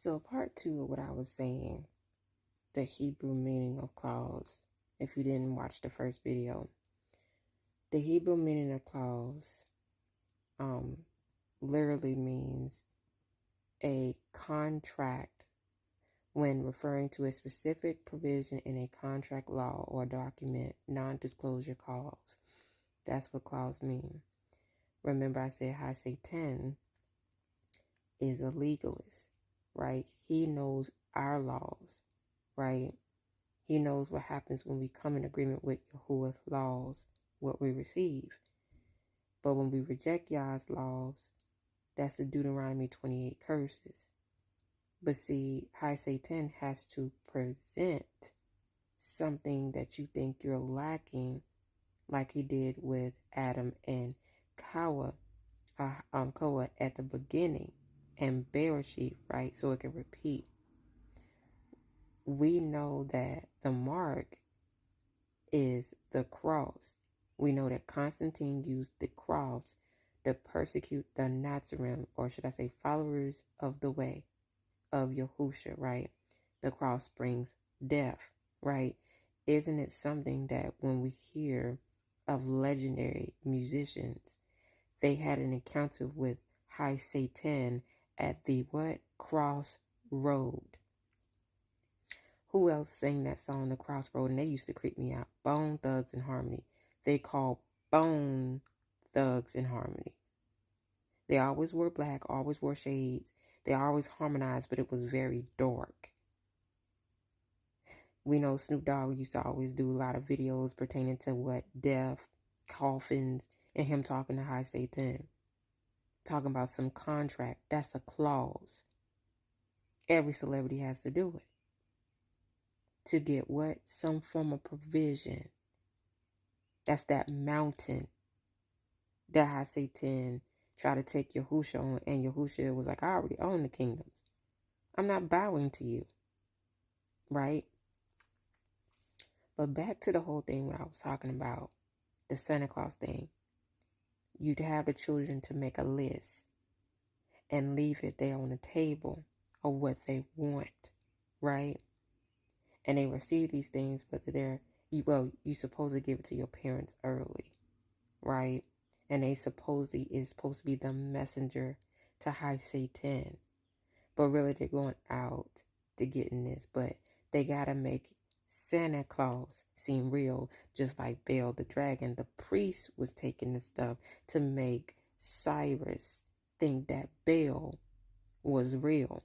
So part two of what I was saying, the Hebrew meaning of Claus, if you didn't watch the first video, the Hebrew meaning of Claus literally means a contract when referring to a specific provision in a contract, law, or document, non-disclosure clause. That's what clause means. Remember I said how Satan is a legalist, right? He knows our laws, right? He knows what happens when we come in agreement with Yahuwah's laws, what we receive. But when we reject Yah's laws, that's the Deuteronomy 28 curses. But see, High Satan has to present something that you think you're lacking, like he did with Adam and Koa at the beginning, and Bereshit, right? So it can repeat. We know that the mark is the cross. We know that Constantine used the cross to persecute the Nazarene, or should I say followers of the way of Yahusha, right? The cross brings death, right? Isn't it something that when we hear of legendary musicians, they had an encounter with High Satan at the what? Crossroad. Who else sang that song, The Crossroad? And they used to creep me out. Bone Thugs and Harmony. They called Bone Thugs and Harmony. They always wore black, always wore shades. They always harmonized, but it was very dark. We know Snoop Dogg used to always do a lot of videos pertaining to what? Death, coffins, and him talking to High Satan. Talking about some contract. That's a clause. Every celebrity has to do it. To get what? Some form of provision. That's that mountain that High Satan tried to take Yahusha on, and Yahusha was like, I already own the kingdoms. I'm not bowing to you. Right? But back to the whole thing what I was talking about, the Santa Claus thing. You'd have the children to make a list and leave it there on the table of what they want, right? And they receive these things, whether you supposed to give it to your parents early, right? And they supposedly is supposed to be the messenger to High Satan. But really they're going out to getting this. But they gotta make Santa Claus seem real, just like Bel the Dragon. The priest was taking this stuff to make Cyrus think that Bel was real.